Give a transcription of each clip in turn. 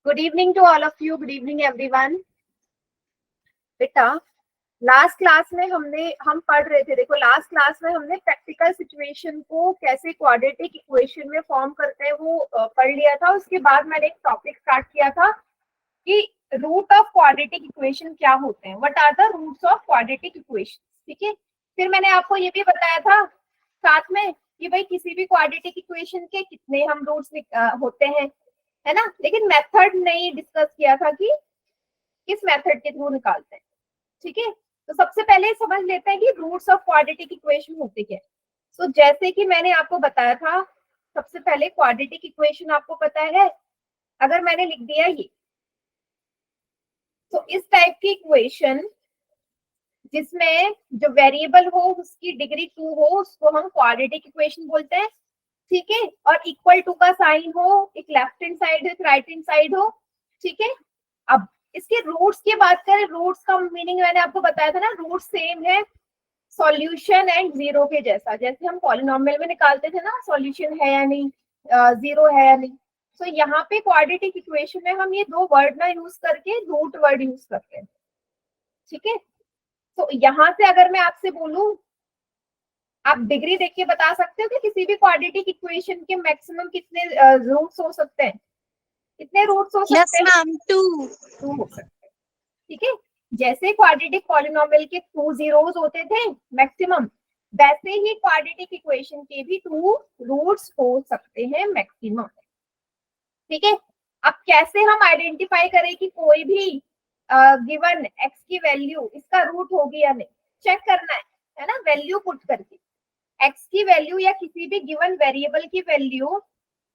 Good evening to all of you. Good evening everyone. बेटा, last class में हम पढ़ रहे थे. देखो, लास्ट क्लास में हमने प्रैक्टिकल सिचुएशन को कैसे क्वाड्रेटिक इक्वेशन में फॉर्म करते हैं वो पढ़ लिया था. उसके बाद मैंने एक टॉपिक स्टार्ट किया था कि रूट ऑफ क्वाड्रेटिक इक्वेशन क्या होते हैं. What are the roots of quadratic equation. ठीक है. फिर मैंने आपको ये भी बताया था साथ में कि भाई किसी भी क्वाड्रेटिक इक्वेशन के कितने हम रूट्स होते हैं, है ना. लेकिन मेथड नहीं डिस्कस किया था कि किस मेथड के थ्रू निकालते हैं. ठीक है. तो सबसे पहले समझ लेते हैं कि रूट्स ऑफ क्वाड्रेटिक इक्वेशन होते क्या है. सो जैसे कि मैंने आपको बताया था, सबसे पहले क्वाड्रेटिक इक्वेशन आपको पता है. अगर मैंने लिख दिया ये, तो इस टाइप की इक्वेशन जिसमें जो वेरिएबल हो उसकी डिग्री 2 हो उसको हम क्वाड्रेटिक इक्वेशन बोलते हैं. ठीक है. और इक्वल टू का साइन हो, एक लेफ्ट हैंड साइड एक राइट हैंड साइड हो. ठीक है. अब इसके रूट्स की बात करें, रूट्स का मीनिंग मैंने आपको बताया था ना, रूट सेम है सॉल्यूशन एंड जीरो के जैसा. जैसे हम पॉलिनोमियल में निकालते थे ना, सॉल्यूशन है या नहीं, जीरो है या नहीं. तो यहाँ पे क्वाड्रेटिक इक्वेशन में हम ये दो वर्ड ना यूज करके रूट वर्ड यूज करते हैं. ठीक है. तो यहाँ से अगर मैं आपसे बोलूं, आप डिग्री देख के बता सकते हो कि किसी भी क्वाड्रेटिक इक्वेशन के मैक्सिमम कितने रूट्स हो सकते हैं. कितने रूट्स हो सकते हैं? यस मैम, 2 हो सकते हैं. ठीक है. जैसे क्वाड्रेटिक पॉलिनोमियल के 2 जीरोस होते थे मैक्सिमम, वैसे ही क्वाड्रेटिक इक्वेशन के भी 2 रूट्स हो सकते हैं मैक्सिमम. ठीक है. अब कैसे हम आइडेंटिफाई करें कि कोई भी गिवन x की वैल्यू इसका रूट होगी या नहीं. चेक करना है ना, वैल्यू पुट करके x की वैल्यू या किसी भी गिवन वेरिएबल की वैल्यू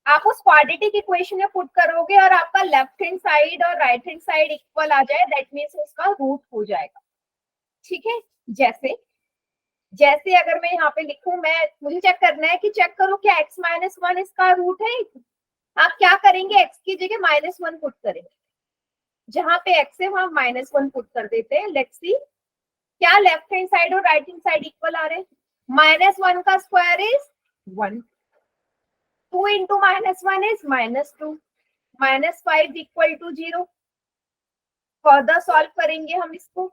आप उस क्वाड्रेटिक इक्वेशन में पुट करोगे और आपका लेफ्ट हैंड साइड और राइट हैंड साइड इक्वल आ जाए, दैट मीन्स उसका रूट हो जाएगा. ठीक है. जैसे जैसे अगर मैं यहाँ पे लिखूं, मुझे चेक करना है कि चेक करो क्या x माइनस 1 इसका रूट है. आप क्या करेंगे, x की जगह -1 पुट करेंगे. जहां पे x है वहां -1 पुट कर देते हैं. लेट्स सी क्या लेफ्ट हैंड साइड और राइट हैंड साइड इक्वल आ रहे हैं. -1 का square is 1, 2 into -1 is -2, -5 equal to 0. Further solve करेंगे हम इसको,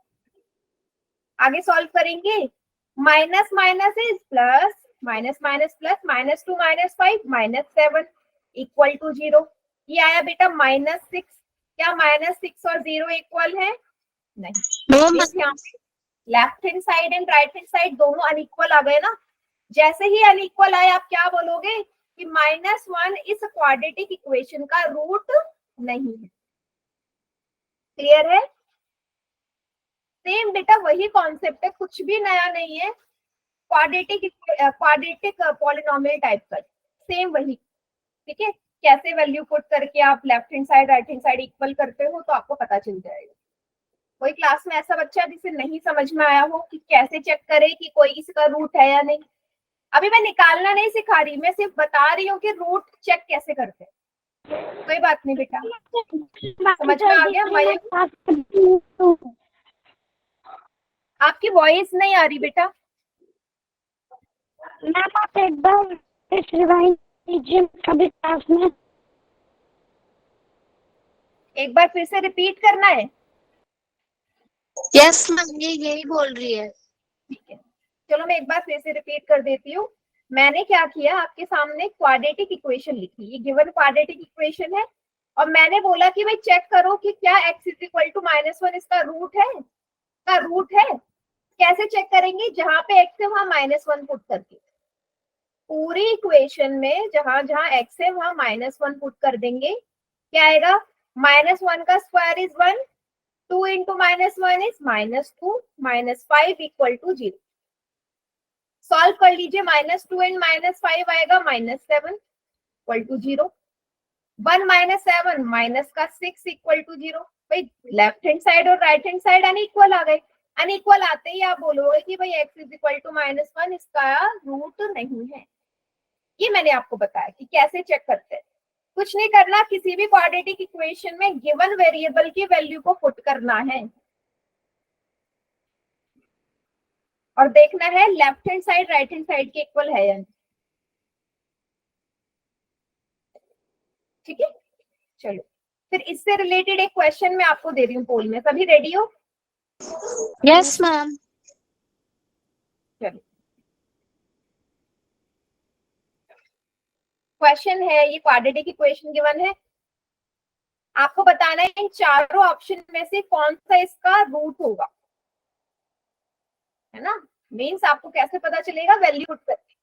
आगे सॉल्व करेंगे. Minus minus is plus, minus minus plus, -2 -5 -7 equal to 0. ये आया बेटा -6. क्या -6 और 0 इक्वल है? नहीं. Left hand side and right hand side दोनों अनइक्वल आ गए ना. जैसे ही अनइक्वल आए आप क्या बोलोगे कि -1 इस क्वाड्रेटिक इक्वेशन का रूट नहीं है. क्लियर है? सेम बेटा वही कॉन्सेप्ट है, कुछ भी नया नहीं है. क्वाड्रेटिक पॉलिनोमियल टाइप का सेम वही. ठीक है. कैसे वैल्यू पुट करके आप left hand side right hand side equal करते हो तो आपको पता चल जाएगा. कोई क्लास में ऐसा बच्चा जिसे नहीं समझ में आया हो कि कैसे चेक करे कि कोई इसका रूट है या नहीं. अभी मैं निकालना नहीं सिखा रही, मैं सिर्फ बता रही हूँ कि रूट चेक कैसे करते हैं. कोई बात नहीं बेटा, समझ में आ गया. आपकी वॉइस नहीं आ रही बेटा. मैम आप एक बार रिवाइंड कीजिए कभी क्लास में. एक बार फिर से रिपीट करना है. यस मैम, ये यही बोल रही है. ठीक है. चलो मैं एक बार फिर से रिपीट कर देती हूँ. मैंने क्या किया, आपके सामने क्वाड्रेटिक इक्वेशन लिखी. ये गिवन क्वाड्रेटिक इक्वेशन है और मैंने बोला कि भाई चेक करो कि क्या x इज इक्वल टू -1 इसका रूट है. का रूट है. कैसे चेक करेंगे, जहां पे x है वहां -1 पुट करके. पूरी इक्वेशन में जहां जहां x है वहां -1 पुट कर देंगे. क्या आएगा, -1 का square is 1, 2 into -1 is -2, -5 equal to 0. Solve कर लीजिए. -2 एंड -5 आएगा -7 इक्वल टू 0. 1 -7 माइनस का 6 इक्वल टू 0. भाई लेफ्ट हैंड साइड और राइट हैंड साइड अनइक्वल आ गए. अनइक्वल आते ही आप बोलोगे कि भाई x इज इक्वल टू -1 इसका रूट नहीं है. ये मैंने आपको बताया कि कैसे चेक करते हैं. कुछ नहीं करना, किसी भी क्वाड्रेटिक इक्वेशन में गिवन वेरिएबल की वैल्यू को पुट करना है और देखना है left hand side right hand side के इक्वल है या नहीं. ठीक है. चलो फिर इससे रिलेटेड एक क्वेश्चन मैं आपको दे रही हूँ पोल में, सभी रेडी हो? Yes ma'am. चलो क्वेश्चन है, ये क्वाड्रेटिक इक्वेशन गिवन है, आपको बताना है इन चारों ऑप्शन में से कौन सा इसका रूट होगा, है ना। मीन्स आपको कैसे पता चलेगा, वैल्यू पुट करके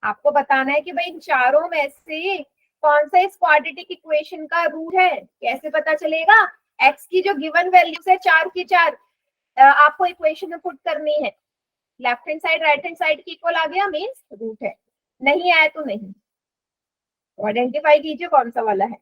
आपको बताना है कि भाई इन चारों में से कौन सा इस क्वाड्रेटिक इक्वेशन का रूट है। कैसे पता चलेगा, एक्स की जो गिवन वैल्यूज है 4 की 4 आपको इक्वेशन में पुट करनी है, left hand side right hand side की इक्वल आ गया मीन्स रूट है, नहीं आया तो नहीं। तो आइडेंटिफाई कीजिए कौन सा वाला है।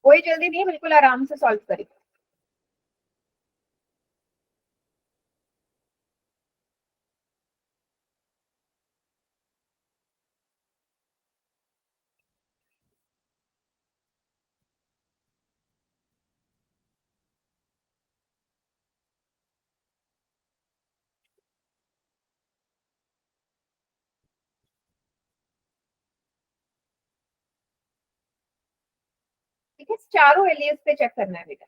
कोई जल्दी नहीं, बिल्कुल आराम से सॉल्व करें। ठीक है, चारों वैल्यूज पे चेक करना है बेटा।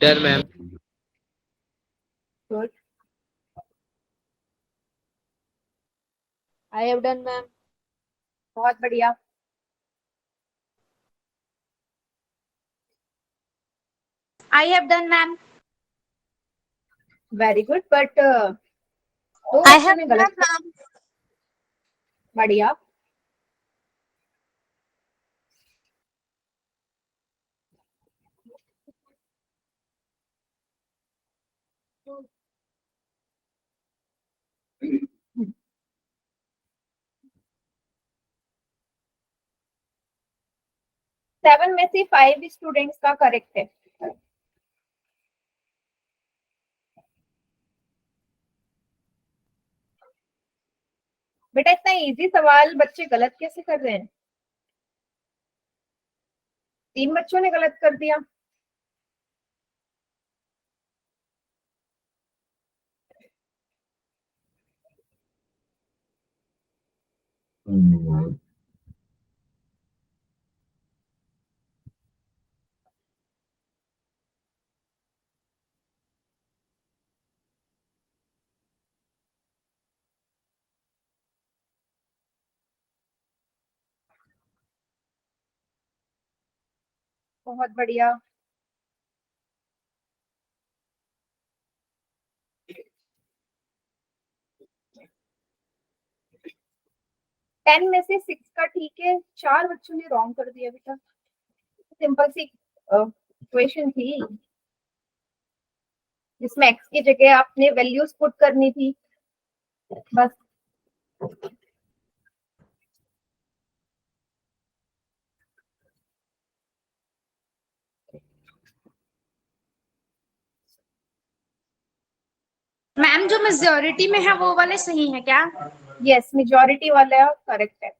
Done ma'am. Good, I have done ma'am. बहुत बढ़िया। आई have done ma'am. Very good, but दो आई बच्चों हैव ने डन गलत किया। मैम। बढ़िया, सेवन में से 5 स्टूडेंट्स का करेक्ट है। बेटा इतना इजी सवाल बच्चे गलत कैसे कर रहे हैं? 3 बच्चों ने गलत कर दिया। बहुत बढ़िया, टेन में से 6 का ठीक है, 4 बच्चों ने रॉन्ग कर दिया बेटा। सिंपल सी इक्वेशन थी जिसमें एक्स की जगह आपने वैल्यूज पुट करनी थी बस। मैम जो मेजोरिटी में है वो वाले सही है क्या? यस, मेजॉरिटी वाला करेक्ट है।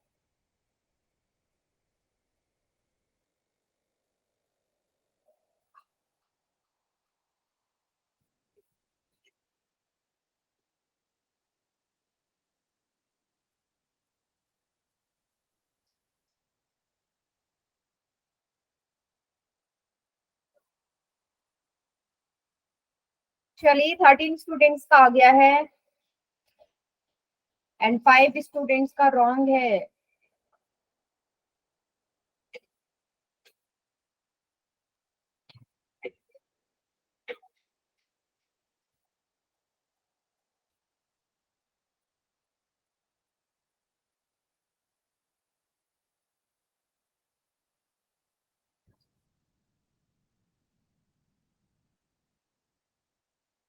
चलिए 13 स्टूडेंट्स का आ गया है एंड 5 स्टूडेंट्स का रॉन्ग है।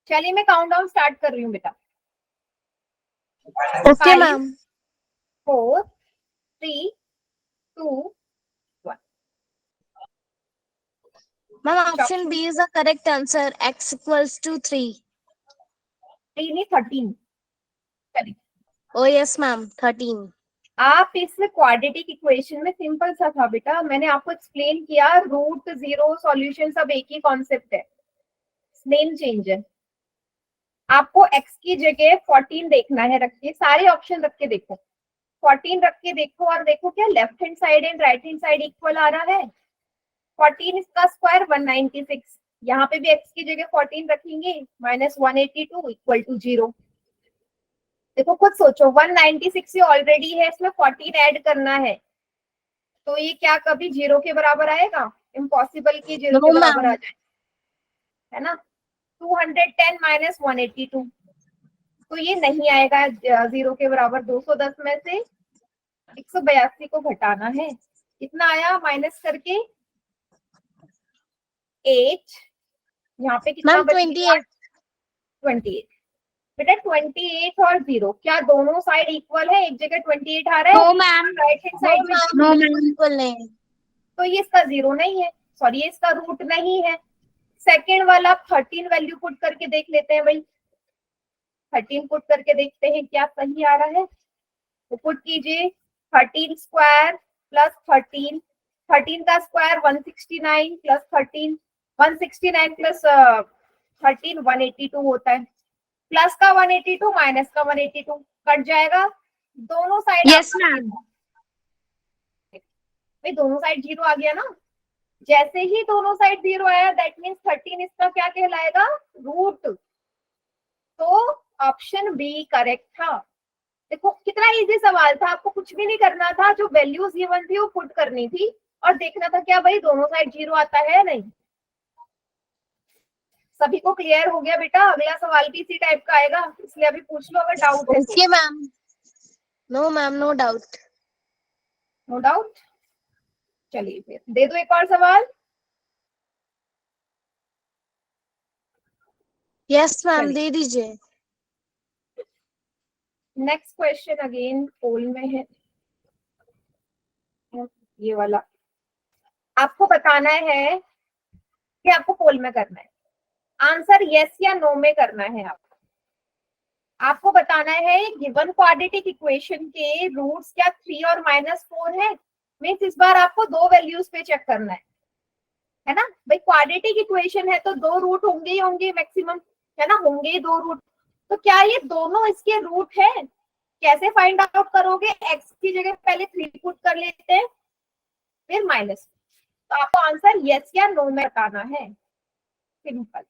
चलिए मैं काउंटडाउन स्टार्ट कर रही हूँ बेटा। Okay ma'am. 4 3 2 1। Ma'am, option B is the correct answer. X equals to 3. 3 नहीं 13। चलिए Oh yes, ma'am. 13. आप इस क्वाड्रेटिक इक्वेशन में सिंपल सा था बेटा, मैंने आपको एक्सप्लेन किया, रूट जीरो सॉल्यूशन सब एक ही कॉन्सेप्ट है, नेम चेंज है। आपको x की जगह 14 देखना है, रख के सारे ऑप्शन रख के देखो, 14 रख के देखो और देखो क्या left hand side and right hand side equal आ रहा है। 14 इसका स्क्वायर 196, यहाँ पे भी x की जगह 14 रखेंगे, -182 इक्वल टू 0। देखो खुद सोचो, 196 ऑलरेडी है, इसमें 14 ऐड करना है, तो ये क्या कभी 0 के बराबर आएगा? इम्पॉसिबल कि 0 No, के बराबर आ ma'am. जाए, है ना। 210 -182, तो ये नहीं आएगा 0 के बराबर। 210 में से 182 को घटाना है, कितना आया माइनस करके 8, यहाँ पे कितना Ma'am, बच गया? 28. 28। बेटा 28 और 0 क्या दोनों साइड इक्वल है? एक जगह 28 आ रहा है, No, ma'am. Right hand No, side में, ma'am. No, बिल्कुल ma'am. equal नहीं. तो ये इसका 0 नहीं है, सॉरी ये इसका रूट नहीं है। सेकेंड वाला 13 वैल्यू पुट करके देख लेते हैं भाई, 13 पुट करके देखते हैं क्या सही आ रहा है। तो पुट कीजिए 13 स्क्वायर प्लस 13, 13 का स्क्वायर 169 प्लस 13, 169 प्लस 13 182 होता है, प्लस का 182 माइनस का 182 कट जाएगा, दोनों साइड Yes, ma'am. भाई दोनों साइड 0 आ गया ना। जैसे ही दोनों साइड 0 आया दैट मीन्स 13 इसका क्या कहलाएगा? रूट। तो ऑप्शन बी करेक्ट था। देखो कितना इजी सवाल था, आपको कुछ भी नहीं करना था, जो वैल्यूज गिवन थी वो पुट करनी थी और देखना था क्या भाई दोनों साइड 0 आता है नहीं। सभी को क्लियर हो गया बेटा? अगला सवाल भी इसी टाइप का आएगा, इसलिए अभी पूछ लो अगर डाउट है तो। Okay, ma'am. No, ma'am. No doubt. No doubt. चलिए फिर दे दो एक और सवाल। Yes, ma'am. चलिए दे दीजिए. नेक्स्ट क्वेश्चन अगेन पोल में है, ये वाला आपको बताना है कि आपको पोल में करना है, आंसर यस या नो में करना है। आपको बताना है गिवन क्वाड्रेटिक इक्वेशन के रूट्स क्या 3 और -4 है। मीन्स इस बार आपको दो वैल्यूज पे चेक करना है ना भाई। क्वाड्रेटिक इक्वेशन है तो दो रूट होंगे ही होंगे मैक्सिमम, है ना, होंगे ही दो रूट। तो क्या ये दोनों इसके रूट है? कैसे फाइंड आउट करोगे? एक्स की जगह पहले 3 पुट कर लेते हैं, फिर माइनस। तो आपको आंसर यस या नो में बताना है, सिंपल।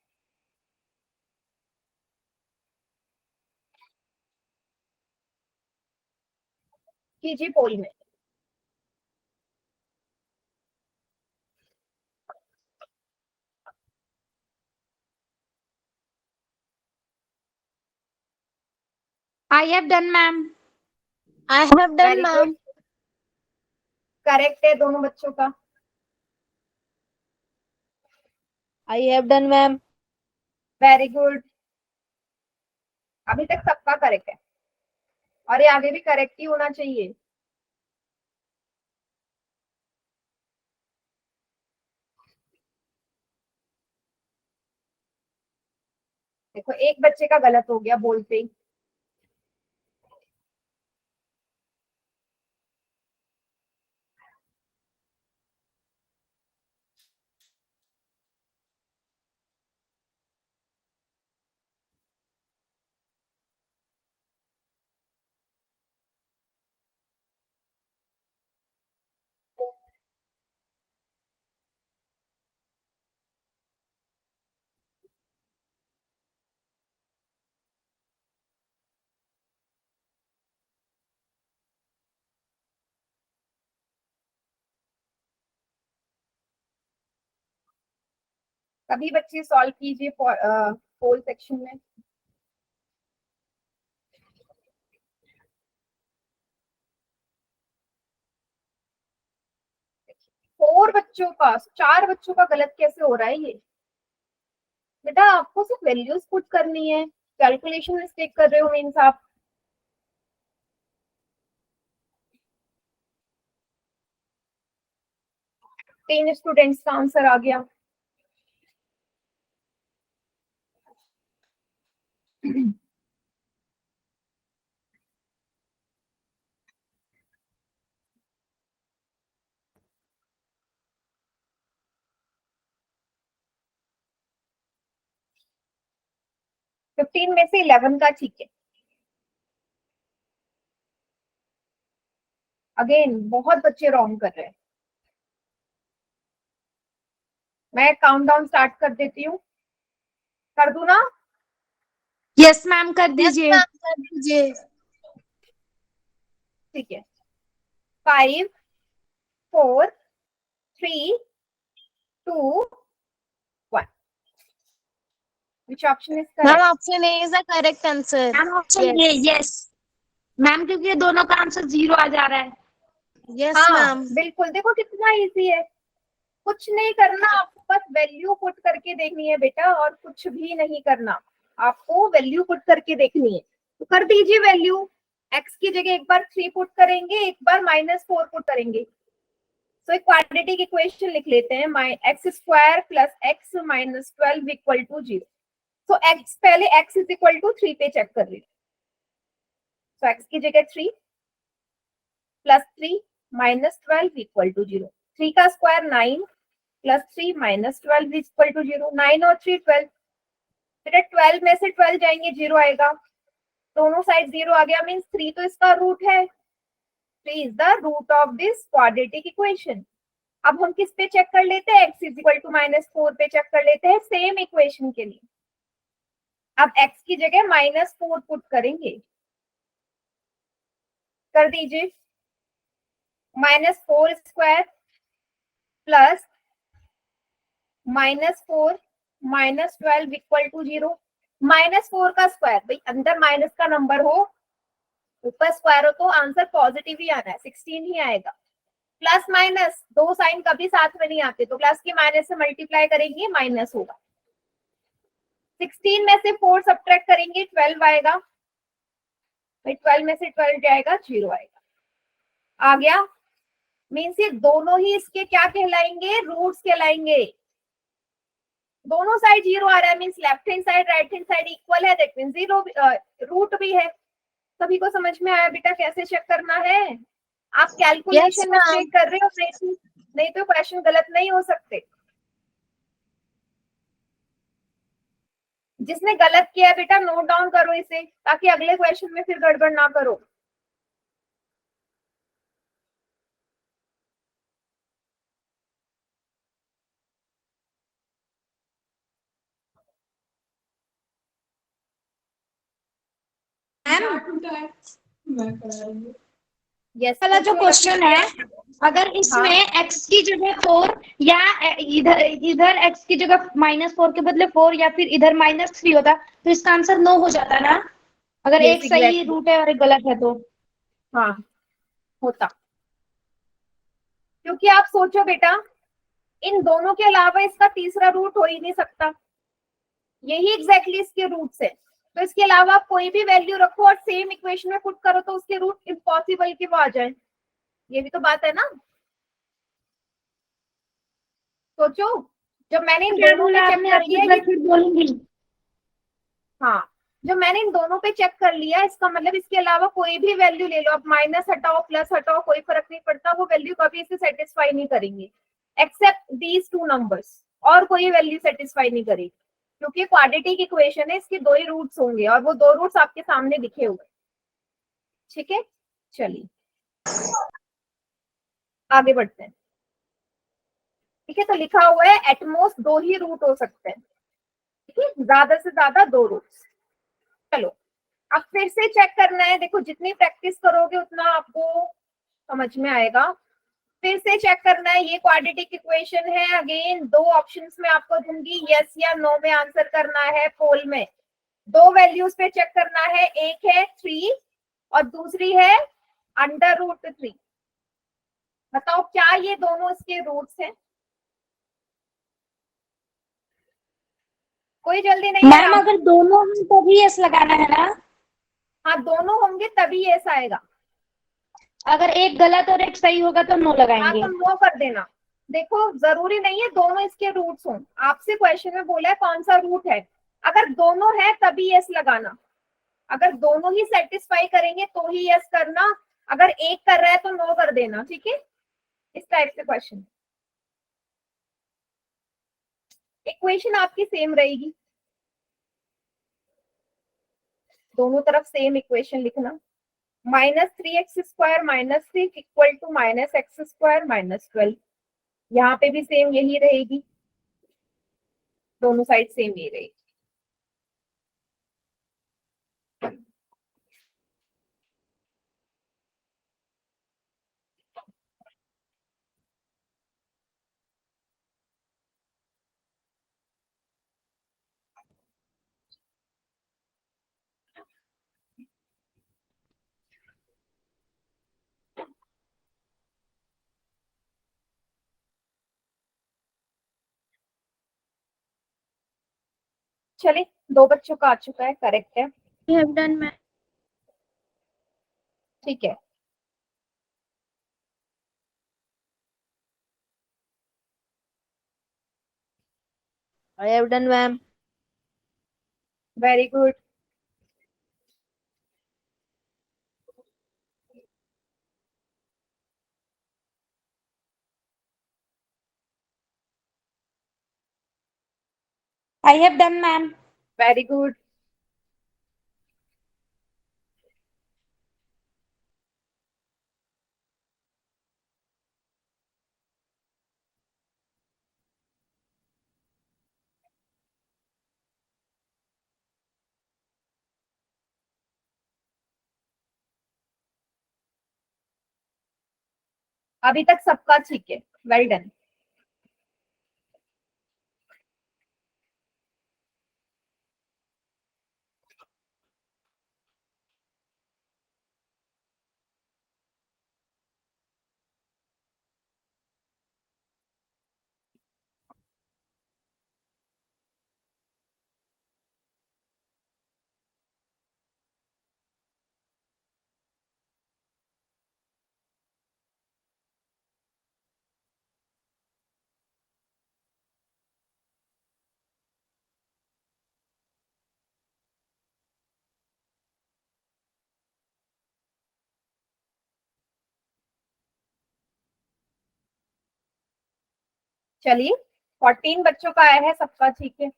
कीजिए पोल में। I have done, ma'am. I have done, very ma'am. Good, correct है दोनों बच्चों का। I have done, ma'am. Very good, अभी तक सबका करेक्ट है और ये आगे भी करेक्ट ही होना चाहिए। देखो एक बच्चे का गलत हो गया बोलते ही, सभी बच्चे सॉल्व कीजिए पोल सेक्शन में। 4 बच्चों का, 4 बच्चों का गलत कैसे हो रहा है ये? बेटा आपको सिर्फ वैल्यूज पुट करनी है, कैलकुलेशन मिस्टेक कर रहे हो मीन्स आप। तीन स्टूडेंट्स का आंसर आ गया। 15 में से 11 का ठीक है। अगेन बहुत बच्चे रॉन्ग कर रहे हैं। मैं काउंटडाउन स्टार्ट कर देती हूँ, कर दूं ना? यस मैम, कर Yes, दीजिए। ma'am, कर दीजिए। ठीक है, 5 4 3 2 1। Which option is Ma'am, correct? option A is the correct answer. Ma'am option ये यस मैम, क्योंकि ये दोनों का आंसर 0 आ जा रहा है। Yes, हाँ ma'am. बिल्कुल, देखो कितना इजी है। कुछ नहीं करना, आपको बस वैल्यू पुट करके देखनी है बेटा, और कुछ भी नहीं करना, आपको वैल्यू पुट करके देखनी है। तो कर दीजिए वैल्यू। x की जगह एक बार 3 पुट करेंगे, एक बार -4 पुट करेंगे। तो एक क्वाड्रेटिक इक्वेशन लिख लेते हैं, x² + x - 12 = 0। तो x पहले x = 3 पे चेक कर लीजिए। तो x की जगह 3 + 3 - 12 = 0। 3 का स्क्वायर 9 + 3 - 12 = 0। 9 और 3 12। बेटा 12 में से 12 जाएंगे 0 आएगा, दोनों साइड 0 आ गया, मीन्स 3 तो इसका रूट है। 3 is the root of this quadratic equation. अब हम किस पे चेक कर लेते हैं? x = -4 पे चेक कर लेते हैं सेम इक्वेशन के लिए। अब x की जगह -4 पुट करेंगे, कर दीजिए। -4² प्लस -4 - 12 = 0। -4 का स्क्वायर, भाई अंदर माइनस का नंबर हो, ऊपर स्क्वायर हो, तो आंसर पॉजिटिव ही आना है, 16 ही आएगा। प्लस माइनस दो साइन कभी साथ में नहीं आते, तो प्लस के माइनस से मल्टीप्लाई करेंगे, माइनस होगा। 16 में से 4 सब्ट्रैक्ट करेंगे, 12 आएगा। भाई 12 में से 12 जाएगा, 0 आएगा। आ गया, मीन्स ये दोनों ही इसके क्या कहलाएंगे? रूट्स कहलाएंगे। दोनों साइड 0 आ रहा है, means left hand side right hand side equal है, दैट मीन्स 0 रूट भी है। सभी को समझ में आया बेटा कैसे चेक करना है? आप कैलकुलेशन में ma'am. चेक कर रहे हो, नहीं तो क्वेश्चन गलत नहीं हो सकते। जिसने गलत किया है बेटा नोट डाउन करो इसे, ताकि अगले क्वेश्चन में फिर गड़बड़ ना करो। यस, वाला जो क्वेश्चन है, अगर इसमें x की जगह 4 या इधर इधर x की जगह -4 के बदले 4 या फिर इधर -3 होता, तो इसका आंसर 9 हो जाता ना, अगर Yes, एक सही exactly. रूट है और एक गलत है तो। हाँ होता, क्योंकि आप सोचो बेटा, इन दोनों के अलावा इसका तीसरा रूट हो ही नहीं सकता, यही एग्जैक्टली इसके रूट्स है। तो इसके अलावा आप कोई भी वैल्यू रखो और सेम इक्वेशन में पुट करो, तो उसके रूट इम्पॉसिबल कि वो आ जाए। ये भी तो बात है ना। सोचो, जब मैंने इन दोनों पे चेक कर लिया, बोलूंगी। हाँ जब मैंने इन दोनों पे चेक कर लिया, इसका मतलब इसके अलावा कोई भी वैल्यू ले लो, आप माइनस हटाओ प्लस हटाओ, कोई फर्क नहीं पड़ता, वो वैल्यू कभी इसे सेटिस्फाई नहीं करेंगे, एक्सेप्ट दीज 2 नंबर्स। और कोई वैल्यू सेटिस्फाई नहीं करेगी, क्योंकि क्वाड्रेटिक इक्वेशन है, इसके 2 ही रूट्स होंगे, और वो 2 रूट्स आपके सामने दिखे हुए। ठीक है, चलिए आगे बढ़ते हैं। ठीक है, तो लिखा हुआ है एटमोस्ट 2 ही रूट हो सकते हैं, ठीक है, ज्यादा से ज्यादा 2 रूट्स। चलो अब फिर से चेक करना है, देखो जितनी प्रैक्टिस करोगे उतना आपको समझ में आएगा। फिर से चेक करना है, ये क्वाड्रेटिक इक्वेशन है, अगेन 2 ऑप्शंस में आपको दूंगी, यस या नो में आंसर करना है। पोल में 2 वैल्यूज पे चेक करना है, एक है 3 और दूसरी है √3। बताओ क्या ये दोनों इसके रूट्स हैं? कोई जल्दी नहीं है। मैम अगर दोनों हैं तभी यस लगाना है ना? हाँ दोनों होंगे तभी ऐसा आएगा, अगर एक गलत और एक सही होगा तो नो हाँ लगाएंगे। तो नो कर देना। देखो जरूरी नहीं है दोनों इसके रूट्स हों, आपसे क्वेश्चन में बोला है कौन सा रूट है, अगर दोनों है तभी यस लगाना, अगर दोनों ही सेटिस्फाई करेंगे तो ही यस करना, अगर एक कर रहा है तो नो कर देना, ठीक है। इस टाइप से क्वेश्चन। इक्वेशन आपकी सेम रहेगी, दोनों तरफ सेम इक्वेशन लिखना। -3x² -6 इक्वल टू -x² -12, यहाँ पे भी सेम यही रहेगी, दोनों साइड सेम ही रहेगी। चलिए, 2 बच्चों का आ चुका है, करेक्ट है, I have done, ma'am. ठीक है। I have done, ma'am. Very good. I have done, ma'am. Very good. अभी तक सबका ठीक है, वेल डन। चलिए, 14 बच्चों का आया है, सबका ठीक है।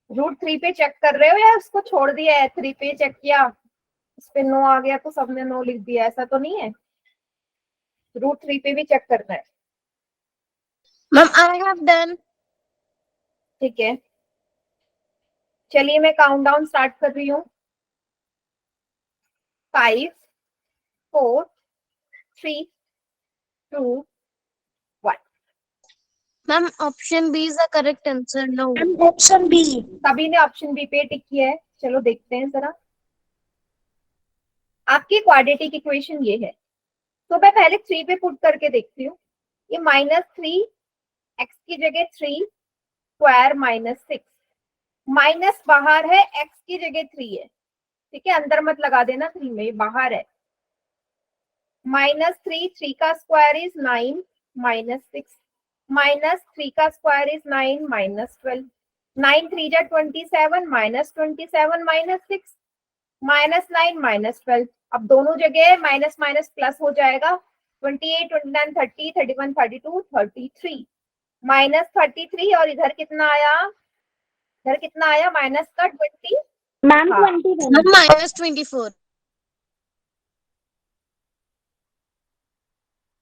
√3 पे चेक कर रहे हो या उसको छोड़ दिया है, 3 पे चेक किया, उस पे नो आ गया तो सबने नो लिख दिया, ऐसा तो नहीं है। √3 पे भी चेक करना है, Ma'am, I have done. ठीक है। चलिए, मैं काउंटडाउन स्टार्ट कर रही हूँ। 5 4 3 2 1। Ma'am, option B is the correct answer. No. Option B. सभी ने ऑप्शन बी पे टिक किया है। चलो देखते हैं जरा, आपकी क्वाड्रेटिक इक्वेशन ये है, तो मैं पहले 3 पे पुट करके देखती हूँ। ये -3 x की जगह 3 स्क्वायर -6, माइनस बाहर है, x की जगह 3 है, ठीक है, अंदर मत लगा देना 3 में, बाहर है। -3 3 का स्क्वायर इज 9 -6, -3 का स्क्वायर इज 9 -12, 9 3 जा 27, -27 -6 -9 -12। अब दोनों जगह माइनस माइनस प्लस हो जाएगा, 28 29 30 31 32 33, -33, और इधर कितना आया, इधर कितना आया माइनस का 20, Ma'am, हाँ। 21. Ma'am, -24.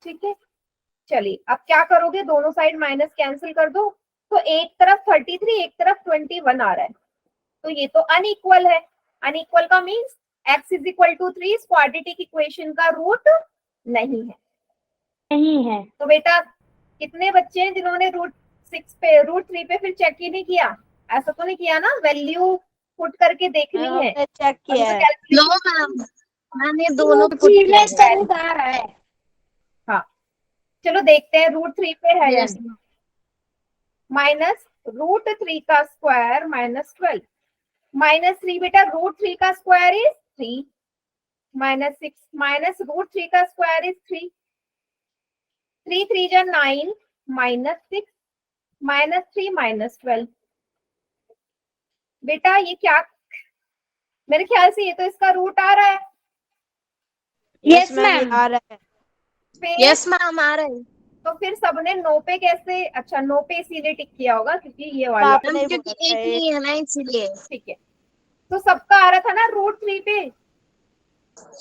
ठीक है। चलिए, अब क्या करोगे, दोनों साइड माइनस कैंसिल कर दो, तो एक तरफ 33 एक तरफ 21 आ रहा है, तो ये तो अनइक्वल है। अनइक्वल का means x is equal to 3 इस क्वाड्रेटिक इक्वेशन का रूट नहीं है। नहीं है। तो बेटा, कितने बच्चे हैं जिन्होंने √3 पे फिर चेक ही नहीं किया? ऐसा तो नहीं किया ना, वैल्यू पुट करके देखनी है। मैंने चेक किया है। calculation- No, ma'am. मैंने दोनों पे put √3 किया में है। करूँ आ रहा है। हाँ, चलो देखते हैं √3 पे है या Yes, नहीं। ma'am. -√3 का स्क्वायर -12, -3 बेटा, √3 का स्क्वायर इज 3, -6 -√3 का स्क्वायर इज 3, 3 3 जा 9 -6 -3 -12। बेटा ये क्या, मेरे ख्याल से ये तो इसका रूट आ रहा है। यस मैम ये मैम। आ रहा है। फिर Yes, ma'am, आ रहा है। तो फिर सबने नो पे कैसे, अच्छा नो पे इसीलिए टिक किया होगा क्योंकि ये वाला, आपने मैम ही क्योंकि बोला था एक नहीं है ना इसलिए। ठीक है। तो सबका आ रहा था ना √3 पे।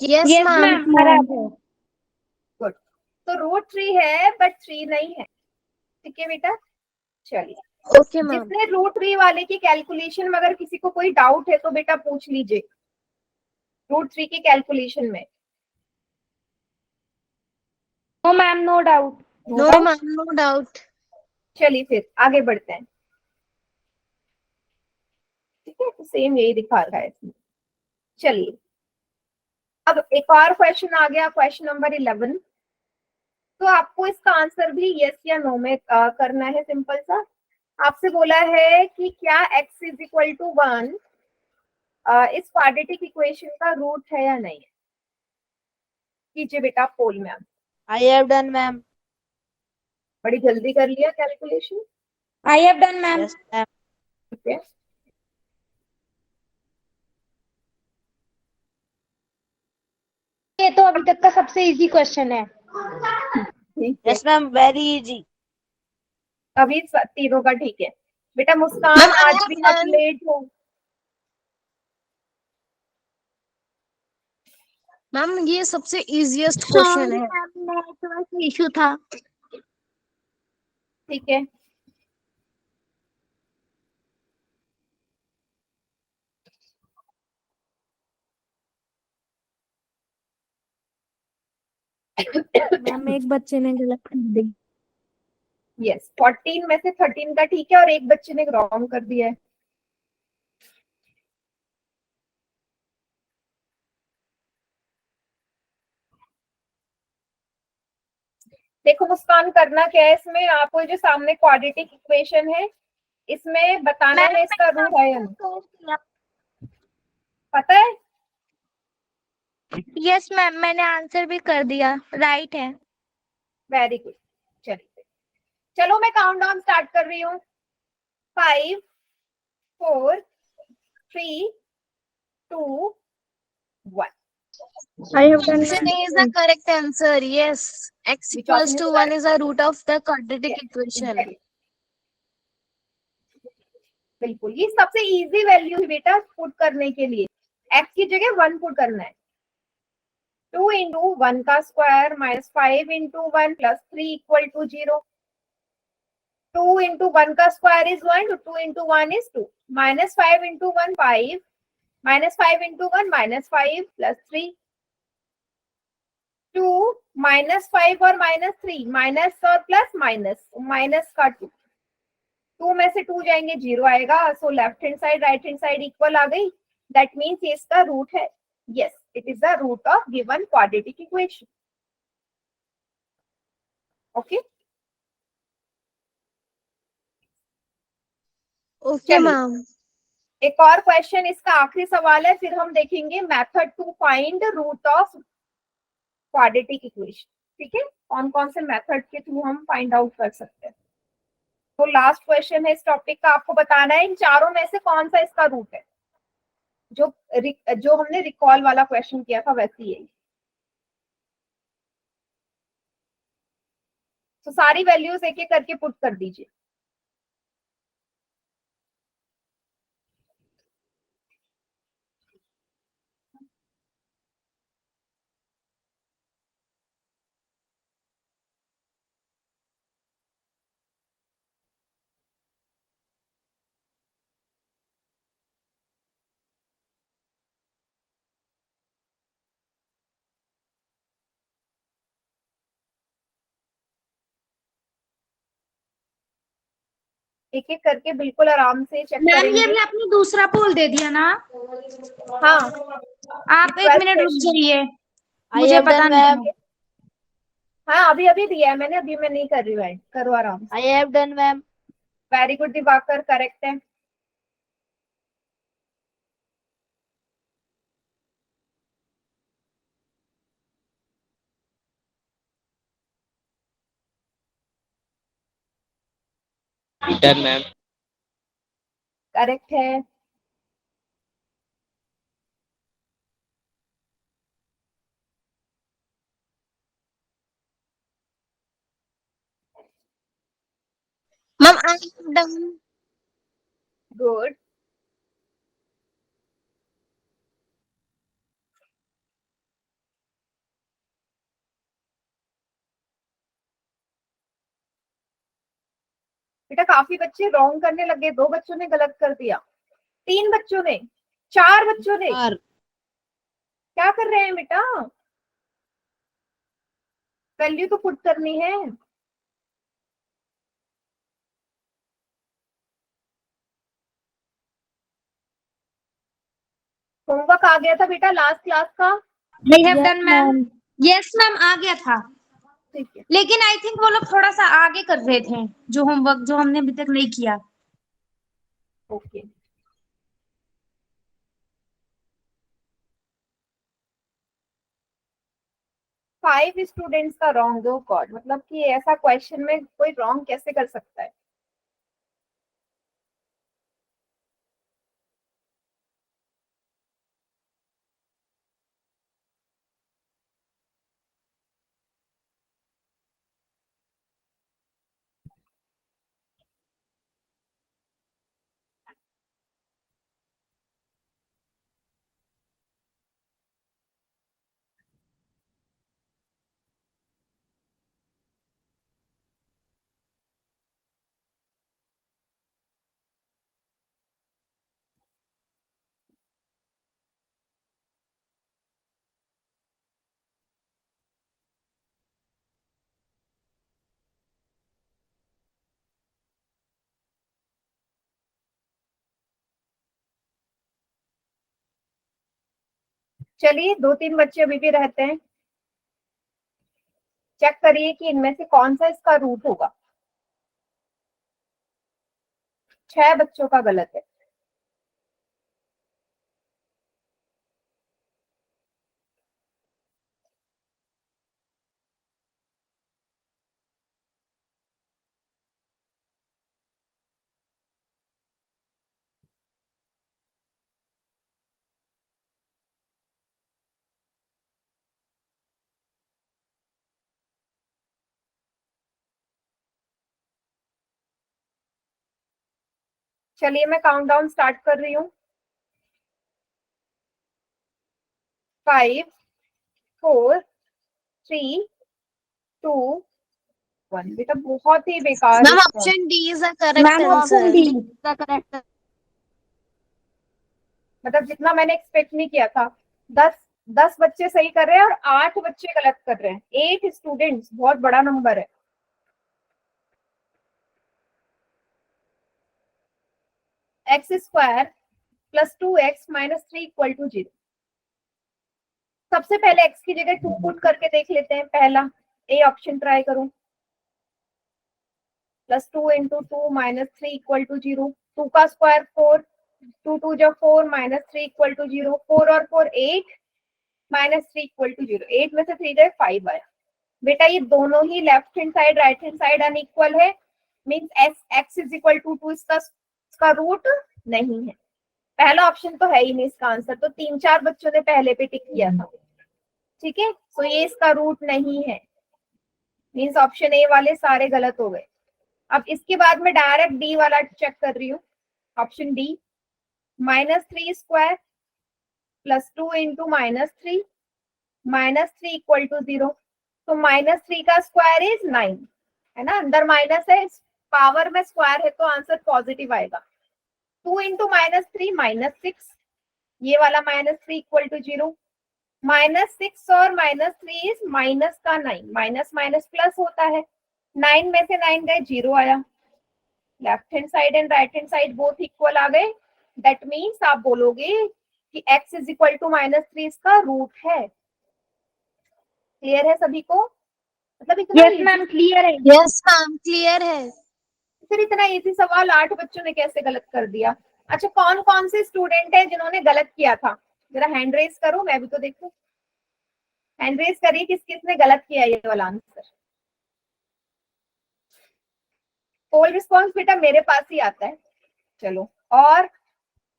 Yes, yes ma'am. मैम बराबर। गुड। तो √3 है बट 3 नहीं है, ठीक है बेटा। चलिए, Okay, ma'am. जिसने √3 वाले की कैलकुलेशन में अगर किसी को कोई डाउट है तो बेटा पूछ लीजिए, √3 की कैलकुलेशन में। No ma'am no doubt. No No, doubt. ma'am, no doubt. चलिए फिर आगे बढ़ते हैं, ठीक है। तो सेम यही दिखा रहा है इसमें। चलिए, अब एक और क्वेश्चन आ गया, क्वेश्चन नंबर 11। तो आपको इसका आंसर भी यस या नो में करना है, सिंपल सा। आपसे बोला है कि क्या x इज इक्वल टू 1 इस क्वाड्रेटिक इक्वेशन का रूट है या नहीं है। कीजिए बेटा पोल में। आई हैव डन मैम। बड़ी जल्दी कर लिया calculation, I have done ma'am. Yes ma'am. ठीक है। ये तो अभी तक का सबसे इजी क्वेश्चन है। ठीक है, यस मैम वेरी इजी। अभी तीनों का ठीक है। बेटा Ma'am, मुस्कान I आज have भी आप done. लेट हो। मैम ये सबसे easiest सॉरी क्वेश्चन है। मैम, नेटवर्क इशू था। ठीक है, मैम एक बच्चे ने गलत कर दी। यस 14 में से 13 का ठीक है और एक बच्चे ने रॉन्ग कर दिया है। देखो मुस्कान, करना क्या है इसमें, आपको जो सामने क्वाड्रेटिक इक्वेशन है इसमें बताना है इसका रूट है या नहीं, पता है। यस मैम, मैंने आंसर भी कर दिया, राइट है। Very good. चलिए, चलो मैं काउंटडाउन स्टार्ट कर रही हूँ। 5 4 3 2 1। आई have done Option A is the correct answer. Yes, x Which equals option is to 1 correct? is the root of the quadratic Yes, equation. exactly. बिल्कुल, ये सबसे इजी वैल्यू है बेटा पुट करने के लिए। x की जगह 1 पुट करना है। 2 इंटू 1 का square -5 into 1 plus 3 equal to 0। 2 into 1 का square is 1, 2 into 1 is 2। -5 into 1 5, -5 into 1 -5 plus 3। 2 -5 और -3, माइनस और प्लस माइनस, माइनस का 2। 2 में से 2 जाएंगे 0 आएगा। So left hand side right hand side equal आ गई। दैट मीन्स ये इसका रूट है। Yes, it is the root of given quadratic equation. Okay, Okay, चलिए ma'am. एक और क्वेश्चन, इसका आखिरी सवाल है, फिर हम देखेंगे method to find root of quadratic equation. ठीक है, कौन कौन से मेथड के थ्रू हम फाइंड आउट कर सकते हैं। तो लास्ट क्वेश्चन है इस टॉपिक का, आपको बताना है इन चारों में से कौन सा इसका रूट है। जो हमने रिकॉल वाला क्वेश्चन किया था वैसे ही। तो सारी वैल्यूज एक एक करके पुट कर दीजिए। एक एक करके बिल्कुल आराम से चेक मैम करेंगे। ये भी आपने दूसरा पोल दे दिया ना। हाँ, आप एक 12th मिनट रुक क्वेश्चन। जाइए, आई मुझे हैव पता डन नहीं मैम। था। हाँ अभी अभी दिया है मैंने, अभी मैं नहीं कर रही हूँ, करो आराम से। I have done ma'am. Very good Diwakar, correct है। Done ma'am. करेक्ट है। Ma'am, I have done. Good. बेटा काफी बच्चे रॉन्ग करने लगे, 2 बच्चों ने गलत कर दिया, 3 बच्चों ने, 4 बच्चों ने। और क्या कर रहे हैं बेटा? वैल्यू तो पुट करनी है। होमवर्क आ गया था बेटा लास्ट क्लास का? I have Yes, done ma'am. ma'am. Yes ma'am, आ गया था। ठीक है। लेकिन आई थिंक वो लोग थोड़ा सा आगे कर रहे थे, जो होमवर्क जो हमने अभी तक नहीं किया। ओके। फाइव स्टूडेंट्स का रॉन्ग दो गॉड, मतलब कि ऐसा क्वेश्चन में कोई रॉन्ग कैसे कर सकता है? चलिए 2-3 बच्चे अभी भी रहते हैं, चेक करिए कि इनमें से कौन सा इसका रूट होगा। 6 बच्चों का गलत है। चलिए मैं काउंटडाउन स्टार्ट कर रही हूँ। 5, 4, 3, 2, 1। बेटा बहुत ही बेकार Ma'am, response. option D is the correct ma'am answer. Option D. The correct. मतलब जितना मैंने एक्सपेक्ट नहीं किया था। 10 बच्चे सही कर रहे हैं और 8 बच्चे गलत कर रहे हैं। 8 स्टूडेंट्स बहुत बड़ा नंबर है। X square plus 2x minus 3 equal to 0। सबसे पहले x की जगह 2 पुट करके देख लेते हैं। पहला ए ऑप्शन ट्राई करूं। Plus 2 into 2 minus 3 equal to 0। 2 का स्क्वायर 4, 2 2 जो 4 माइनस 3 इक्वल टू 0। 4 और 4 8 माइनस 3 इक्वल टू 0। 8 में से 3 जाए 5 आया। बेटा ये दोनों ही left hand side right hand side unequal है, means x is equal to 2 इसका रूट नहीं है। पहला ऑप्शन तो है ही नहीं इसका आंसर, तो 3-4 बच्चों ने पहले पे टिक किया था। ठीक है, तो ये इसका रूट नहीं है, मींस ऑप्शन ए वाले सारे गलत हो गए। अब इसके बाद में डायरेक्ट डी वाला चेक कर रही हूँ। Option D -3 square plus 2 into -3 -3 equal to 0। तो -3 का स्क्वायर इज 9 है ना, अंदर माइनस है, पावर में स्क्वायर है तो आंसर पॉजिटिव आएगा। 2 इंटू -3 -6, ये वाला -3 इक्वल टू 0। -6 और -3 इज माइनस का 9, माइनस माइनस प्लस होता है। 9 में से 9 गए 0 आया। Left hand side and right hand side both equal आ गए। दैट मीन्स आप बोलोगे कि x इज इक्वल टू -3 इसका रूट है। क्लियर है सभी को? मतलब इतना यस मैम क्लियर है। Yes, ma'am, clear है. फिर इतना इजी सवाल 8 बच्चों ने कैसे गलत कर दिया? अच्छा, कौन कौन से स्टूडेंट है जिन्होंने गलत किया था? जरा हैंड रेज करो, मैं भी तो देखूं। हैंड रेज करिए किस किसने गलत किया ये वाला आंसर। पोल रिस्पॉन्स बेटा मेरे पास ही आता है। चलो, और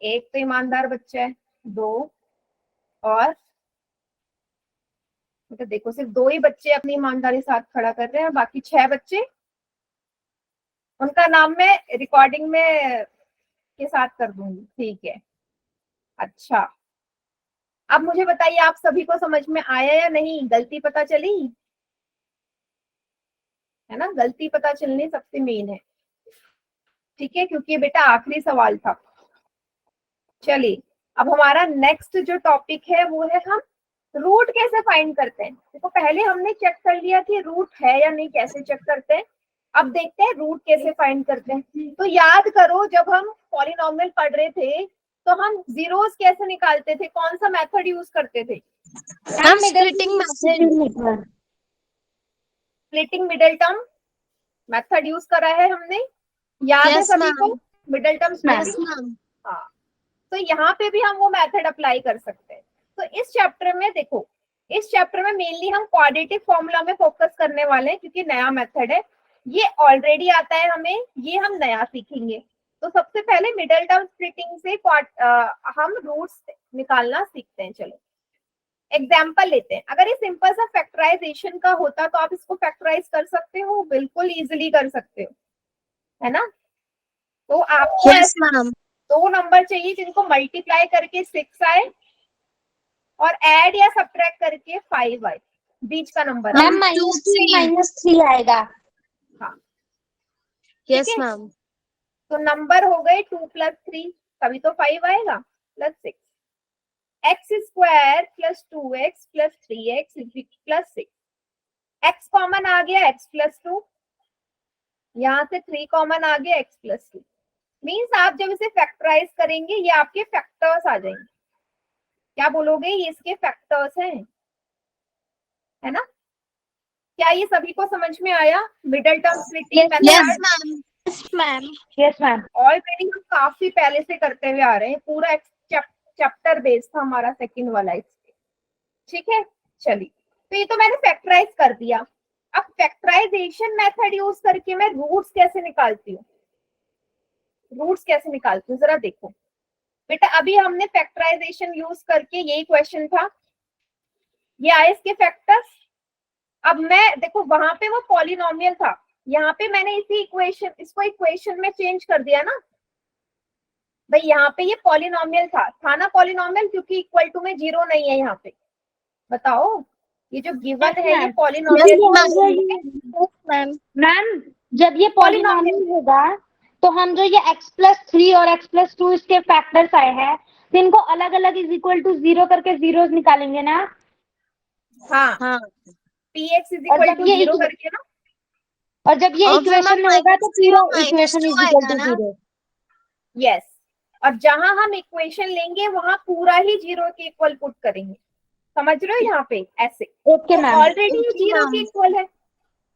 एक तो ईमानदार बच्चा है, 2 और बेटा देखो सिर्फ 2 ही बच्चे अपनी ईमानदारी साथ खड़ा कर रहे हैं, बाकी 6 बच्चे, उनका नाम मैं रिकॉर्डिंग में के साथ कर दूंगी, ठीक है। अच्छा, अब मुझे बताइए आप सभी को समझ में आया या नहीं, गलती पता चली है ना? गलती पता चलनी सबसे मेन है, ठीक है, क्योंकि बेटा आखिरी सवाल था। चलिए, अब हमारा नेक्स्ट जो टॉपिक है वो है हम रूट कैसे फाइंड करते हैं। देखो पहले हमने चेक कर लिया कि रूट है या नहीं, कैसे चेक करते हैं। अब देखते हैं रूट कैसे फाइंड करते हैं। तो याद करो जब हम पॉलिनॉमियल पढ़ रहे थे तो हम जीरोस कैसे निकालते थे, कौन सा मेथड यूज करते थे? Ma'am splitting method. Splitting middle term method use करा है हमने, याद है Yes, सभी को? ma'am. Middle term Yes, splitting. ma'am. हाँ, तो यहाँ पे भी हम वो मेथड अप्लाई कर सकते हैं। तो इस चैप्टर में देखो, इस चैप्टर में मेनली हम क्वाड्रेटिक फॉर्मूला में फोकस करने वाले हैं, क्योंकि नया मेथड है, ये ऑलरेडी आता है हमें, ये हम नया सीखेंगे। तो सबसे पहले मिडिल टर्म स्प्लिटिंग से हम रूट्स निकालना सीखते हैं। चलो एग्जाम्पल लेते हैं। अगर ये सिंपल सा फैक्टराइजेशन का होता तो आप इसको फैक्टराइज कर सकते हो, बिल्कुल इजिली कर सकते हो, है ना? तो आपको Yes, ma'am. 2 नंबर चाहिए जिनको मल्टीप्लाई करके 6 आए और ऐड या सब्ट्रैक्ट करके 5 आए, बीच का नंबर मैम आए। -3 आएगा। हाँ, Yes, ठीक है? ma'am. तो नंबर हो गए 2 + 3, तभी तो 5 आएगा, +6। x square + 2x + 3x + 6। x common आ गया, x + 2, यहाँ से 3 कॉमन आ गया, x + 2। मीन्स आप जब इसे फैक्टराइज करेंगे ये आपके फैक्टर्स आ जाएंगे। क्या बोलोगे? ये इसके फैक्टर्स हैं, है ना? क्या ये सभी को समझ में आया? Middle term splitting Yes, method ma'am. Yes, ma'am. Yes ma'am. Already हम काफी पहले से करते हुए आ रहे हैं, पूरा चैप्टर बेस्ड था हमारा सेकंड वाला इस पे, ठीक है। चलिए, तो ये तो मैंने फैक्टराइज कर दिया। अब फैक्टराइजेशन मेथड यूज करके मैं रूट्स कैसे निकालती हूँ, रूट्स कैसे निकालती हूँ जरा देखो बेटा। अभी हमने फैक्टराइजेशन यूज करके, यही क्वेश्चन था, ये आए इसके फैक्टर्स। अब मैं देखो वहां पे वो पॉलिनोमियल था, यहाँ पे मैंने इसी इक्वेशन, इसको इक्वेशन में चेंज कर दिया ना भाई। यहाँ पे ये पॉलिनोमियल था ना पॉलिनोमियल, क्योंकि इक्वल टू में 0 नहीं है यहाँ पे। बताओ ये जो गिवन है ये Yes, polynomial ma'am. Yes, ma'am. Ma'am जब ये पॉलिनॉमियल होगा तो हम जो ये x + 3 और x + 2 इसके फैक्टर्स आए हैं, तो इनको अलग अलग = 0 करके जीरोस निकालेंगे ना। हाँ, हाँ. px और जब ये 0 करके ना। और जब ये और फिर इक्वेशन में मैम होगा तो -3 पूरा और इक्वेशन -2 आएगा ना? 0। यस, और जहां हम इक्वेशन लेंगे वहां पूरा ही 0 के इक्वल पुट करेंगे, समझ रहे हो? यहाँ पे ऐसे ओके मैम। ऑलरेडी Okay, 0 के ma'am. इक्वल है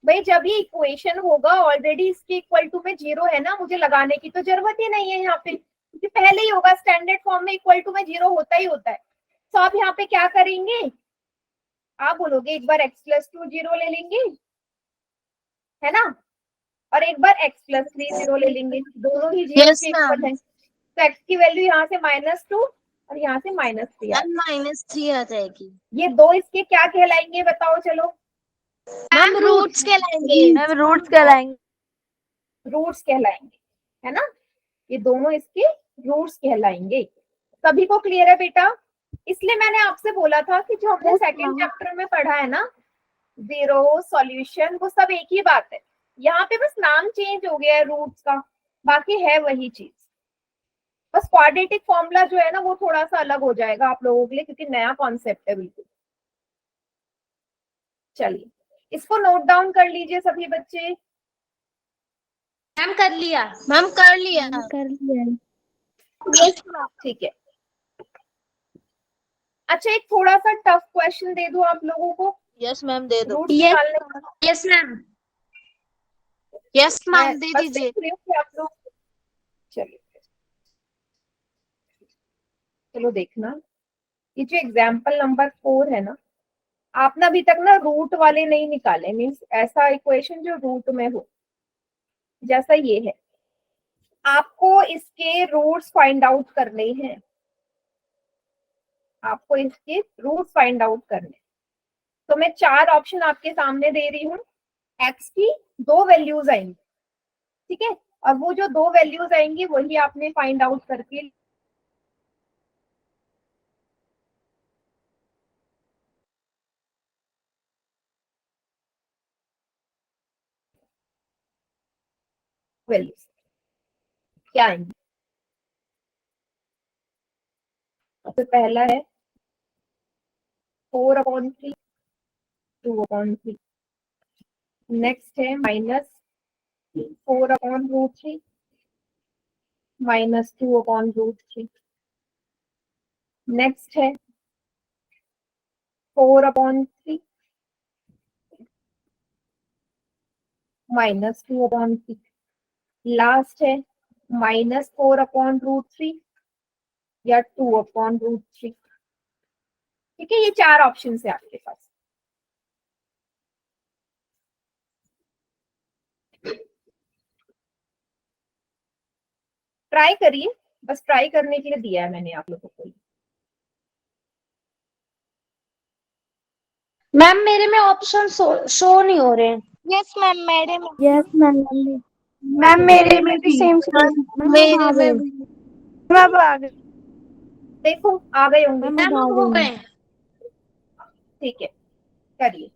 भाई। जब ये इक्वेशन होगा ऑलरेडी इसके इक्वल टू में 0 है ना, मुझे लगाने की तो जरूरत ही नहीं है यहाँ पे, क्योंकि पहले ही होगा। स्टैंडर्ड फॉर्म में इक्वल टू में 0 होता ही होता है। तो आप यहाँ पे क्या करेंगे, आप बोलोगे एक बार x + 2 0 ले लेंगे, है ना, और एक बार x + 3 0 ले लेंगे, दोनों ही 0 Yes, के इक्वल है। तो x की वैल्यू यहाँ से -2 और यहाँ से -3 आ मैम -3 आ जाएगी। ये 2 इसके क्या कहलाएंगे बताओ? चलो मैम रूट्स कहलाएंगे। मैम रूट्स कहलाएंगे। रूट्स कहलाएंगे, है ना, ये दोनों इसके रूट्स कहलाएंगे। सभी को क्लियर है बेटा? इसलिए मैंने आपसे बोला था कि जो हमने सेकंड चैप्टर में पढ़ा है ना, जीरो सॉल्यूशन, वो सब एक ही बात है। यहाँ पे बस नाम चेंज हो गया है रूट्स का, बाकी है वही चीज। बस क्वाड्रेटिक फॉर्मूला जो है ना वो थोड़ा सा अलग हो जाएगा आप लोगों के लिए, क्योंकि नया कॉन्सेप्ट है बिल्कुल। चलिए इसको नोट डाउन कर लीजिए सभी बच्चे। मैम कर लिया। मैम कर लिया। यस ठीक है। अच्छा एक थोड़ा सा टफ क्वेश्चन दे दूं आप लोगों को, यस मैम दे दो। रूट्स निकालने का। Yes ma'am. यस मैम मैं दे बस दीजिए। देख रही हूँ कि आप लोग, चलिए चलो देखना, ये जो एग्जाम्पल नंबर 4 है ना, आपने अभी तक ना रूट वाले नहीं निकाले, मीन्स ऐसा इक्वेशन जो रूट में हो। जैसा ये है, आपको इसके रूट्स फाइंड आउट करने हैं, आपको इसके रूट्स फाइंड आउट करने। तो मैं 4 ऑप्शन आपके सामने दे रही हूँ, एक्स की 2 वैल्यूज आएंगी, ठीक है, और वो जो 2 वैल्यूज आएंगी वही आपने फाइंड आउट करके वैल्यूज क्या आएंगी। तो पहला है 4/3, 2/3, नेक्स्ट है -4/√3, -2/√3, नेक्स्ट है 4/3, -2/3, लास्ट है -4/√3 या 2/√3। ठीक है, ये 4 ऑप्शन है आपके पास। ट्राई करिए, बस ट्राई करने के लिए दिया है मैंने आप लोगों को। मैम मेरे में ऑप्शन शो नहीं हो रहे हैं। Yes, ma'am. Madam yes ma'am. Ma'am मेरे में भी सेम मेरे में भी। अब आ गए। देखो आ गए होंगे, मैम मैम अब हो गए। ठीक है, करिए।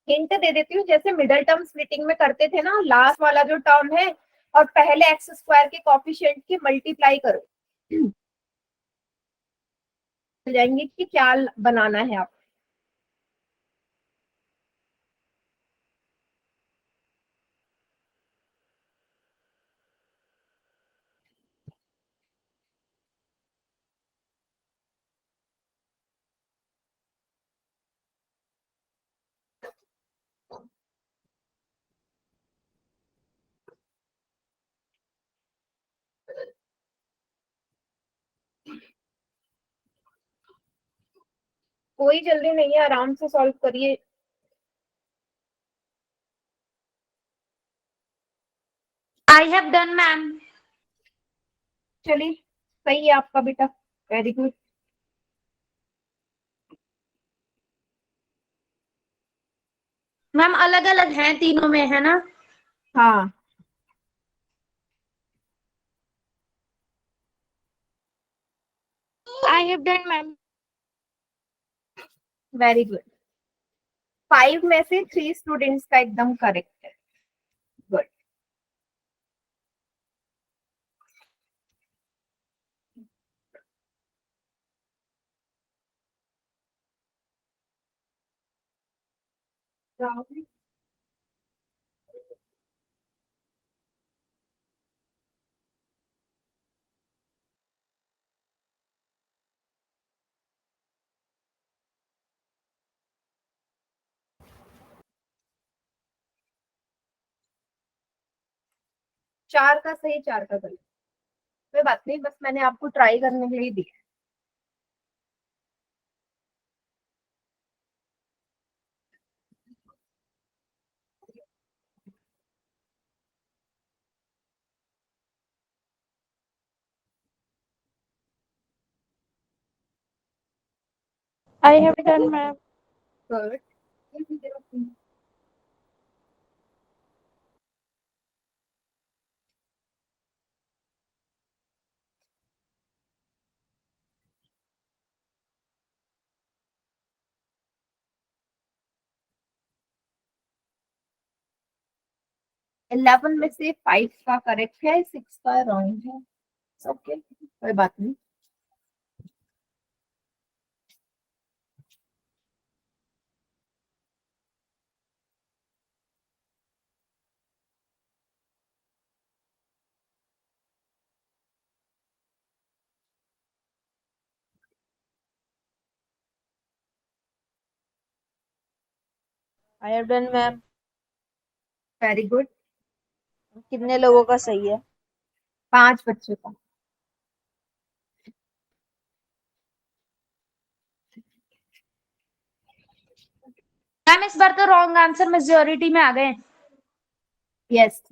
हिंट दे देती हूँ, जैसे मिडल टर्म स्प्लिटिंग में करते थे ना, लास्ट वाला जो टर्म है और पहले एक्स स्क्वायर के कॉफिशिएंट की मल्टीप्लाई करो, मिल जाएंगे कि क्या बनाना है आप। कोई जल्दी नहीं है, आराम से सॉल्व करिए। आई हैव डन मैम। चलिए, सही है आपका बेटा, वेरी गुड। मैम अलग अलग हैं तीनों में, है ना? हाँ, I have done, ma'am. Very good. 5 में से 3 स्टूडेंट्स का एकदम करेक्ट है, गुड। चार का सही, 4 का गलत, कोई बात नहीं, बस मैंने आपको ट्राई करने के लिए दिया। आई हैव डन मैम। गुड। 11 में से 5 का करेक्ट है, 6 का रॉन्ग है। ओके, कोई बात नहीं। आई have done ma'am. Very good. कितने लोगों का सही है? 5 बच्चों का। मैम इस बार तो रॉन्ग आंसर मेजोरिटी में आ गए। यस,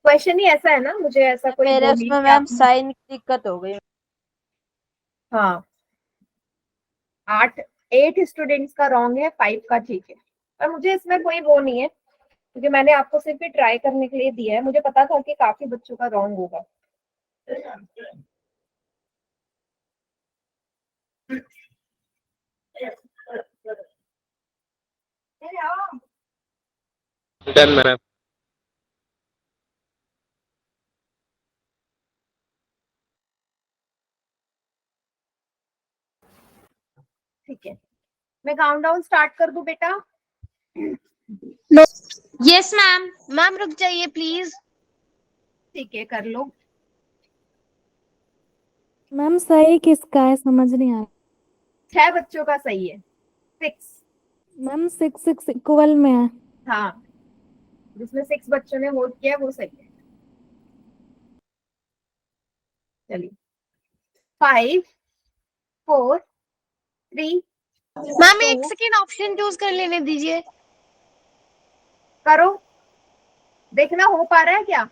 क्वेश्चन ही ऐसा है ना, मुझे ऐसा कोई मेरे वो नहीं उसमें कि मैम आपने। साइन की दिक्कत हो गई। हाँ, 8 स्टूडेंट्स का रॉन्ग है, 5 का ठीक है। पर मुझे इसमें कोई वो नहीं है, क्योंकि मैंने आपको सिर्फ ट्राई करने के लिए दिया है। मुझे पता था कि काफी बच्चों का रॉन्ग होगा। Done, ma'am. ठीक है, मैं काउंटडाउन स्टार्ट कर दूं बेटा? Yes ma'am. मैम रुक जाइए प्लीज। ठीक है, कर लो। मैम सही किसका है समझ नहीं आ रहा। 6 बच्चों का सही है। 6। मैम 6 इक्वल में है। हाँ, जिसमें 6 बच्चों ने वोट किया वो सही है। चलिए, 5 4 3 मैम 2 एक सेकेंड ऑप्शन चूज कर लेने दीजिए। करो, देखना हो पा रहा है क्या?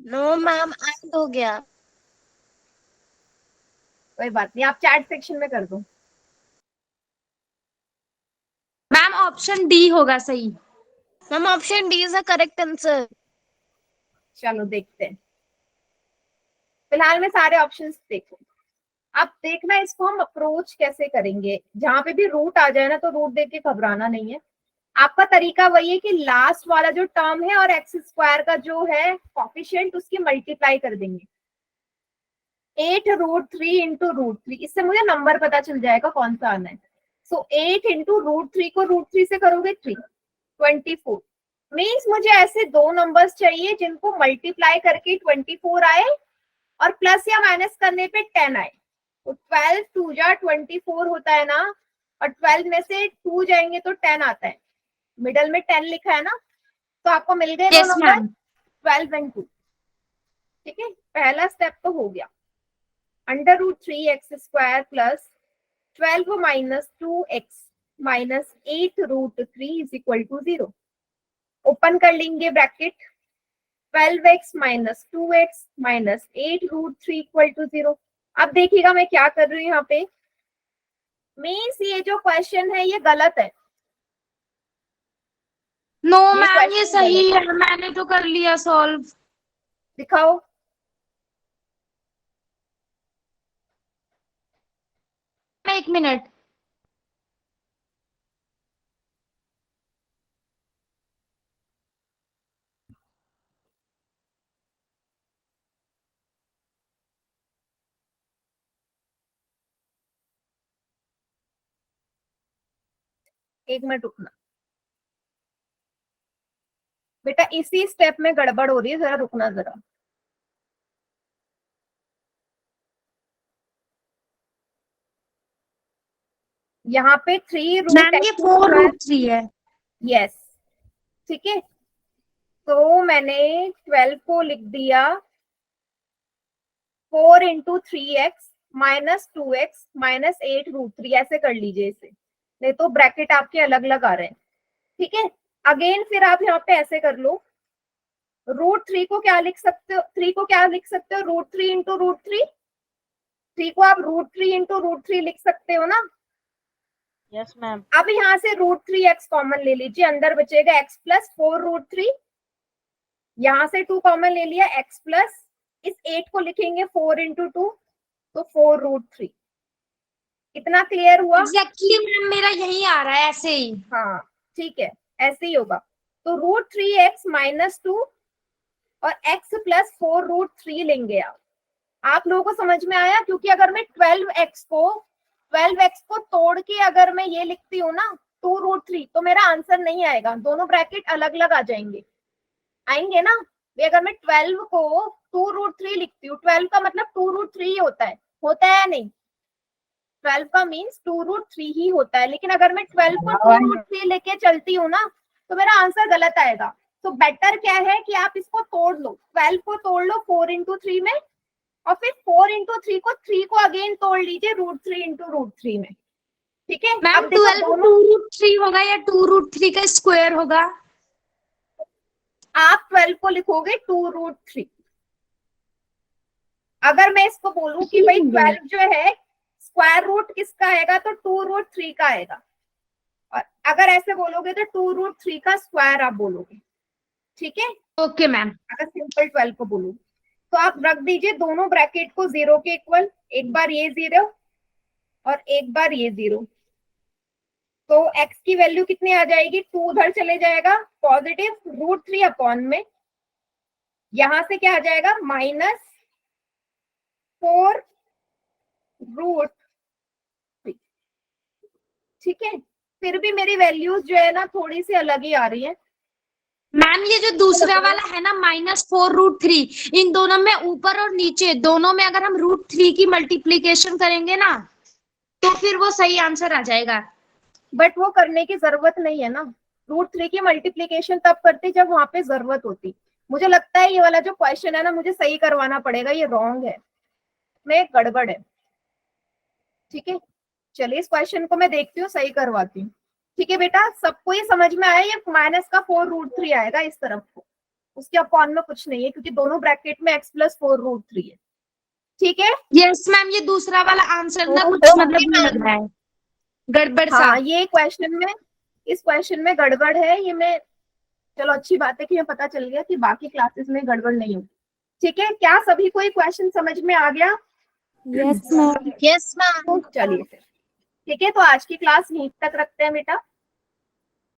नो मैम एंड हो गया। कोई बात नहीं, आप चैट सेक्शन में कर दो। मैम ऑप्शन डी होगा सही। Ma'am option D is the correct answer. चलो देखते हैं। फिलहाल मैं सारे ऑप्शंस देखो। अब देखना इसको हम अप्रोच कैसे करेंगे। जहां पे भी रूट आ जाए ना, तो रूट देख के घबराना नहीं है। आपका तरीका वही है कि लास्ट वाला जो टर्म है और एक्स स्क्वायर का जो है कॉफिशिएंट, उसकी मल्टीप्लाई कर देंगे। 8√3 इंटू √3, इससे मुझे नंबर पता चल जाएगा कौन सा आना है। सो 8 इंटू √3 को √3 से करोगे 3, 24। मीन्स मुझे ऐसे 2 नंबर्स चाहिए जिनको मल्टीप्लाई करके 24 आए और प्लस या माइनस करने पे 10 आए। तो 12 2 जा 24 होता है ना, और 12 में से 2 जाएंगे तो 10 आता है। मिडल में 10 लिखा है ना, तो आपको मिल गए 2 यस नंबर, मैम। 12 एंड 2। ठीक है, पहला स्टेप तो हो गया। √3x² plus 12 minus 2x minus 8√3 is equal to 0। Open कर लेंगे bracket. 12x minus 2x minus 8√3 equal to 0। अब देखिएगा मैं क्या कर रही हूँ यहाँ पे। मीन्स ये जो क्वेश्चन है ये गलत है। नो ये मैम ये क्वेश्चन सही गलत है, मैंने तो कर लिया सॉल्व। दिखाओ। एक मिनट। एक मिनट रुकना बेटा, इसी स्टेप में गड़बड़ हो रही है, जरा रुकना जरा। यहाँ पे 3 रूट मैम ये 4√3 है। यस, ठीक है। तो मैंने 12 को लिख दिया 4 into 3x minus 2x minus 8√3, ऐसे कर लीजिए इसे, नहीं तो ब्रैकेट आपके अलग अलग आ रहे हैं। ठीक है, अगेन फिर आप यहाँ पे ऐसे कर लो। √3 को क्या लिख सकते हो, 3 को क्या लिख सकते हो, √3 इंटू √3। 3 को आप √3 इंटू √3 लिख सकते हो ना। Yes ma'am. अब यहाँ से √3x कॉमन ले लीजिए, अंदर बचेगा x प्लस 4√3। यहाँ से 2 कॉमन ले लिया, x प्लस इस 8 को लिखेंगे 4 इंटू 2, तो 4√3। कितना क्लियर हुआ? एग्जैक्टली मैम मेरा यही आ रहा है ऐसे ही। हाँ ठीक है, ऐसे ही होगा। तो √3x माइनस 2 और x प्लस 4√3 लेंगे आप लोगों को समझ में आया? क्योंकि अगर मैं 12x को तोड़ के अगर मैं ये लिखती हूँ ना 2√3, तो मेरा आंसर नहीं आएगा, दोनों ब्रैकेट अलग अलग आ जाएंगे। आएंगे ना? अगर मैं 12 को 2√3 लिखती हूँ, 12 का मतलब 2√3 होता है या नहीं? 12 का मीन्स 2√3 ही होता है, लेकिन अगर मैं 12 को 2√3 लेके चलती हूँ ना तो मेरा आंसर गलत आएगा। तो बेटर क्या है कि आप इसको तोड़ लो, 12 को तोड़ लो 4 into 3 में, और फिर 4 into 3 को 3 को अगेन तोड़ लीजिए √3 into √3 में। ठीक है, मैम अब देखो 12 दोनों 2√3 होगा या 2√3 का स्क्वायर होगा? आप 12 को लिखोगे 2√3। अगर मैं इसको बोलूं कि भाई 12 जो है स्क्वायर रूट किसका आएगा तो 2√3 का आएगा, और अगर ऐसे बोलोगे तो 2√3 का स्क्वायर आप बोलोगे। ठीक है, ओके मैम। अगर सिंपल 12 को बोलो तो आप रख दीजिए दोनों ब्रैकेट को 0 के इक्वल, एक बार ये 0 और एक बार ये 0। तो x की वैल्यू कितनी आ जाएगी, 2 उधर चले जाएगा, पॉजिटिव √3 अपॉन में यहां से क्या आ जाएगा -4√3। ठीक है, फिर भी मेरी वैल्यूज जो है ना थोड़ी सी अलग ही आ रही है। मैम ये जो दूसरा वाला है ना -4√3, इन दोनों में ऊपर और नीचे दोनों में अगर हम √3 की मल्टीप्लीकेशन करेंगे ना तो फिर वो सही आंसर आ जाएगा। बट वो करने की जरूरत नहीं है ना, √3 की मल्टीप्लीकेशन तब करते जब वहां पे जरूरत होती। मुझे लगता है ये वाला जो क्वेश्चन है ना मुझे सही करवाना पड़ेगा, ये रॉन्ग है, में गड़बड़ है। ठीक है, चलिए इस क्वेश्चन को मैं देखती हूँ, सही करवाती हूँ। ठीक है बेटा, सबको ये समझ में आया, ये माइनस का 4√3 आएगा इस तरफ को, उसके अपॉन में कुछ नहीं है क्योंकि दोनों ब्रैकेट में x + 4√3 है। ठीक है, यस मैम, ये दूसरा वाला आंसर ना कुछ मतलब नहीं लग रहा है, गड़बड़ सा। हाँ ये क्वेश्चन में, इस क्वेश्चन में गड़बड़ है, ये मैं, चलो अच्छी बात है कि हमें पता चल गया कि बाकी क्लासेस में गड़बड़ नहीं होगी। ठीक है, क्या सभी को ये क्वेश्चन समझ में आ गया? Yes ma'am. Yes, ma'am. चलिए फिर ठीक है, तो आज की क्लास यहीं तक रखते हैं बेटा।